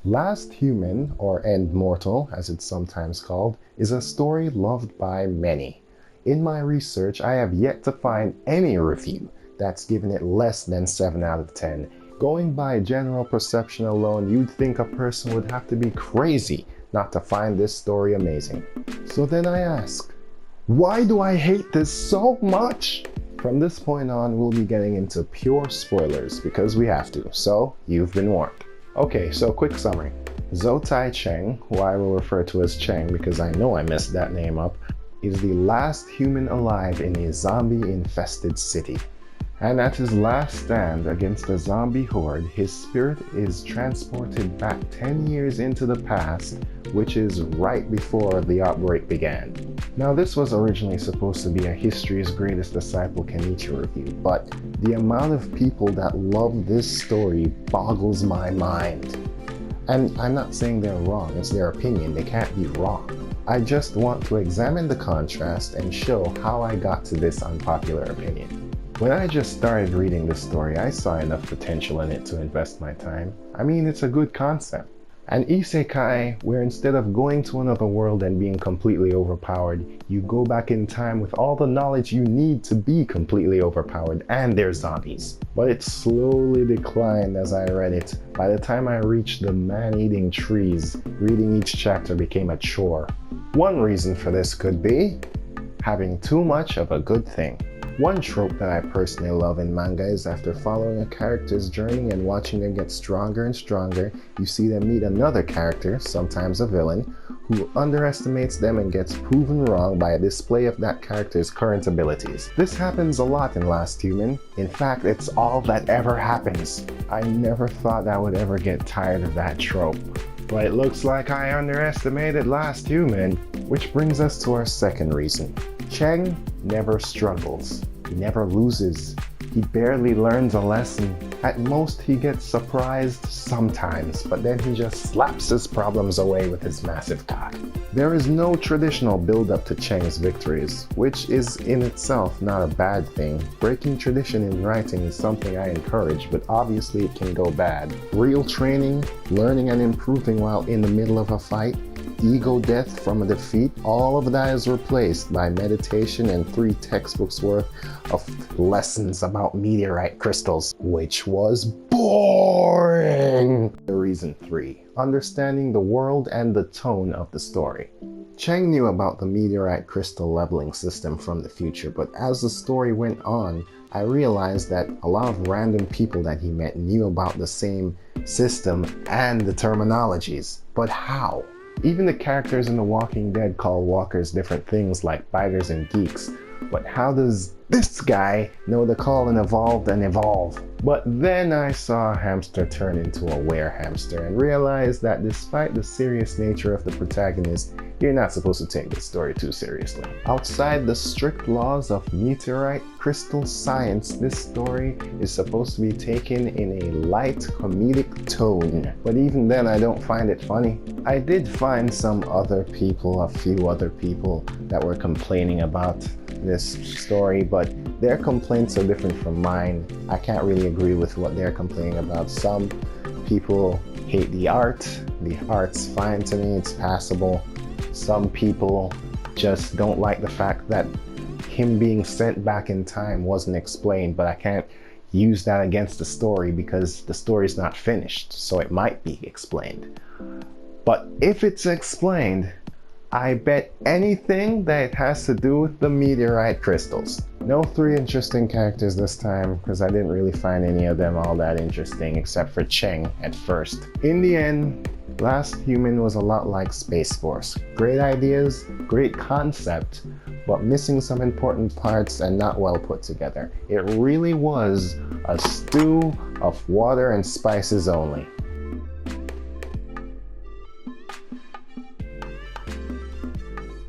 Last Human, or End Mortal as it's sometimes called, is a story loved by many. In my research, I have yet to find any review that's given it less than 7 out of 10. Going by general perception alone, you'd think a person would have to be crazy not to find this story amazing. So then I ask, why do I hate this so much? From this point on, we'll be getting into pure spoilers because we have to, so you've been warned. Okay, so quick summary. Zotai Cheng, who I will refer to as Cheng because I know I messed that name up, is the last human alive in a zombie-infested city. And at his last stand against a zombie horde, his spirit is transported back 10 years into the past, which is right before the outbreak began. Now, this was originally supposed to be a History's Greatest Disciple Kenichi review, but the amount of people that love this story boggles my mind. And I'm not saying they're wrong, it's their opinion, they can't be wrong. I just want to examine the contrast and show how I got to this unpopular opinion. When I just started reading this story, I saw enough potential in it to invest my time. I mean, it's a good concept. An isekai where instead of going to another world and being completely overpowered, you go back in time with all the knowledge you need to be completely overpowered, and there's zombies. But it slowly declined as I read it. By the time I reached the man-eating trees, reading each chapter became a chore. One reason for this could be having too much of a good thing. One trope that I personally love in manga is after following a character's journey and watching them get stronger and stronger, you see them meet another character, sometimes a villain, who underestimates them and gets proven wrong by a display of that character's current abilities. This happens a lot in Last Human. In fact, it's all that ever happens. I never thought I would ever get tired of that trope. But it looks like I underestimated Last Human. Which brings us to our second reason. Cheng never struggles. He never loses. He barely learns a lesson. At most, he gets surprised sometimes, but then he just slaps his problems away with his massive cock. There is no traditional build-up to Cheng's victories, which is in itself not a bad thing. Breaking tradition in writing is something I encourage, but obviously it can go bad. Real training, learning and improving while in the middle of a fight, ego death from a defeat, all of that is replaced by meditation and 3 textbooks worth of lessons about meteorite crystals, which was boring. Reason 3, understanding the world and the tone of the story. Cheng knew about the meteorite crystal leveling system from the future, but as the story went on, I realized that a lot of random people that he met knew about the same system and the terminologies. But how? Even the characters in The Walking Dead call walkers different things like biters and geeks. But how does this guy know to call an evolved an evolve? But then I saw a hamster turn into a were-hamster and realized that despite the serious nature of the protagonist, you're not supposed to take this story too seriously. Outside the strict laws of meteorite crystal science, this story is supposed to be taken in a light comedic tone. But even then, I don't find it funny. I did find a few other people that were complaining about this story, but their complaints are different from mine. I can't really agree with what they're complaining about. Some people hate the art. The art's fine to me, it's passable. Some people just don't like the fact that him being sent back in time wasn't explained, but I can't use that against the story because the story's not finished, so it might be explained. But if it's explained, I bet anything that it has to do with the meteorite crystals. No 3 interesting characters this time, because I didn't really find any of them all that interesting except for Cheng at first. In the end, Last Human was a lot like Space Force. Great ideas, great concept, but missing some important parts and not well put together. It really was a stew of water and spices only.